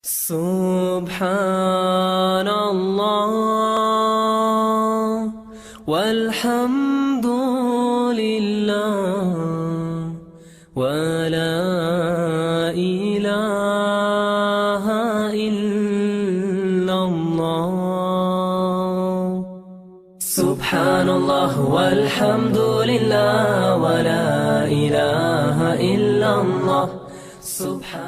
Subhanallah walhamdulillah wa la ilaha illallah. Subhanallah walhamdulillah wa la ilaha illallah. Subhanallah.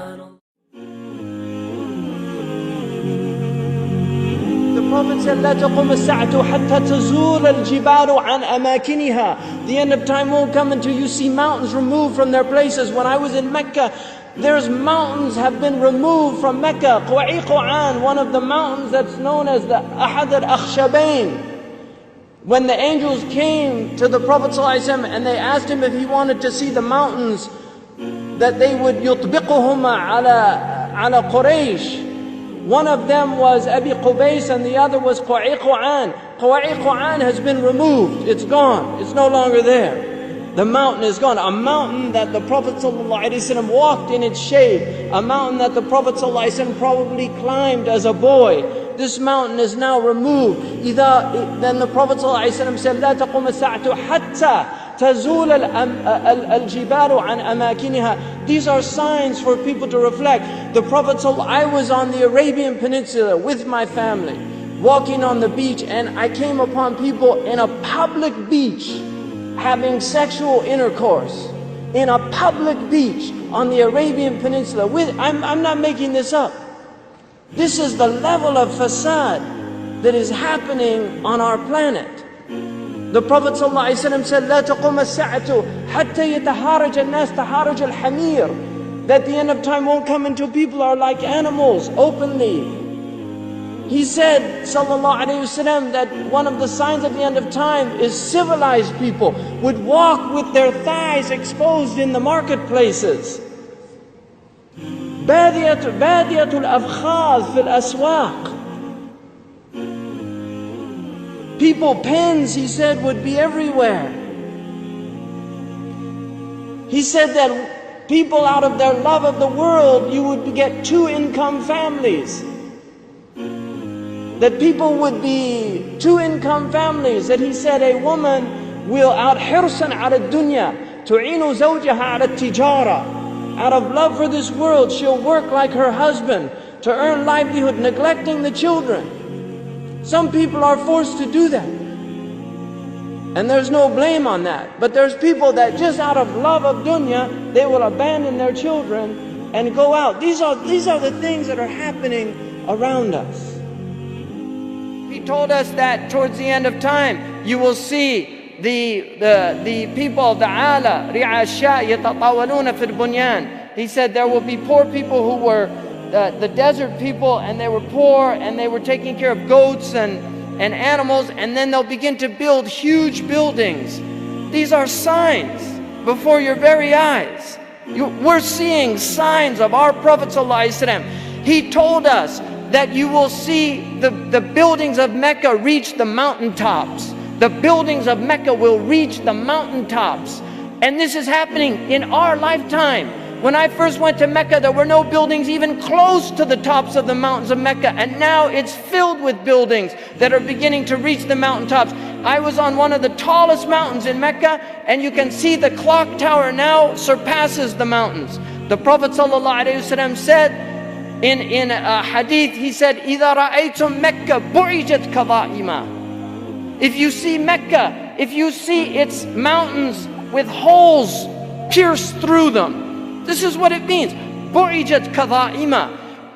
The Prophet said, لا تقوم الساعة حتى تزول الجبال عن أماكنها. The end of time won't come until you see mountains removed from their places. When I was in Mecca, there's mountains have been removed from Mecca. Quwa'iqan, one of the mountains that's known as the Ahad al-Akhshabain. When the angels came to the Prophet ﷺ and they asked him if he wanted to see the mountains, that they would يطبقهما على قريش. One of them was Abi Qubays and the other was Quwa'iqan. Quwa'iqan has been removed. It's gone. It's no longer there. The mountain is gone. A mountain that the Prophet ﷺ walked in its shade. A mountain that the Prophet ﷺ probably climbed as a boy. This mountain is now removed. Then the Prophet ﷺ said, لا تقوم الساعة حتى تزول الجبال عن أماكنها. These are signs for people to reflect. The Prophet said, I was on the Arabian Peninsula with my family, walking on the beach, and I came upon people in a public beach having sexual intercourse. In a public beach on the Arabian Peninsula. I'm not making this up. This is the level of fasad that is happening on our planet. The Prophet ﷺ said, لا تقوم الساعة حتى يتهارج الناس تهارج الحمير. That the end of time won't come until people are like animals openly. He said, sallallahu alayhi wasallam, that one of the signs of the end of time is civilized people would walk with their thighs exposed in the marketplaces. بادية الأفخاذ في الأسواق. People, pens, he said, would be everywhere. He said that people, out of their love of the world, you would get two-income families. That people would be two-income families. That he said a woman will out حرصا على الدنيا تعين زوجها على التجارة. Out of love for this world, she'll work like her husband to earn livelihood, neglecting the children. Some people are forced to do that. And there's no blame on that. But there's people that just out of love of dunya, they will abandon their children and go out. These are the things that are happening around us. He told us that towards the end of time, you will see the people of the ala, ri'asha yatatawaluna fil bunyan. He said there will be poor people who were the desert people, and they were poor and they were taking care of goats and animals, and then they'll begin to build huge buildings. These are signs before your very eyes. We're seeing signs of our Prophet ﷺ. He told us that you will see the buildings of Mecca reach the mountaintops. The buildings of Mecca will reach the mountaintops. And this is happening in our lifetime. When I first went to Mecca, there were no buildings even close to the tops of the mountains of Mecca. And now it's filled with buildings that are beginning to reach the mountaintops. I was on one of the tallest mountains in Mecca, and you can see the clock tower now surpasses the mountains. The Prophet ﷺ said in a hadith, he said, إِذَا رَأَيْتُمْ مَكَّةَ بُعِجَتْ كَظَائِمًا. If you see Mecca, if you see its mountains with holes pierced through them, this is what it means. بُعِجَتْ كَظَائِمًا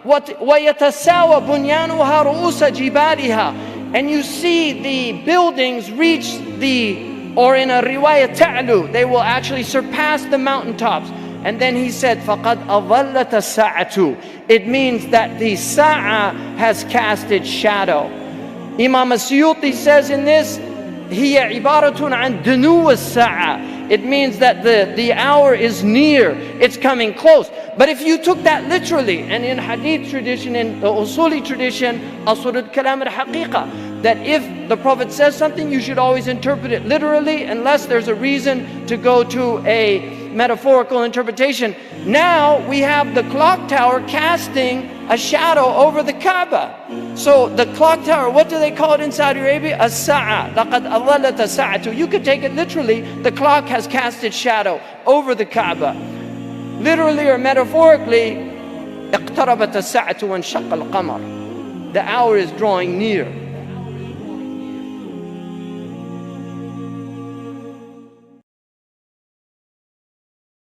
وَيَتَسَاوَى بُنْيَانُهَا رُؤُوسَ جِبَالِهَا. And you see the buildings reach or in a riwayah ta'lu, they will actually surpass the mountaintops. And then he said, فَقَدْ أَظَلَّتَ السَّاعَةُ. It means that the sa'a has cast its shadow. Imam As-Suyuti says in this, هي عبارة عن دنو الساعة. It means that the hour is near, it's coming close. But if you took that literally, and in hadith tradition, in the usuli tradition, asl al-kalam al-haqiqa, that if the Prophet says something, you should always interpret it literally, unless there's a reason to go to a metaphorical interpretation. Now we have the clock tower casting a shadow over the Kaaba. So the clock tower, what do they call it in Saudi Arabia? As-sa'a. لَقَدْ أَظَلَّتَ السَّاعَةُ. You could take it literally, the clock has cast its shadow over the Kaaba. Literally or metaphorically, اقتربت الساعة وانشق القمر. The hour is drawing near.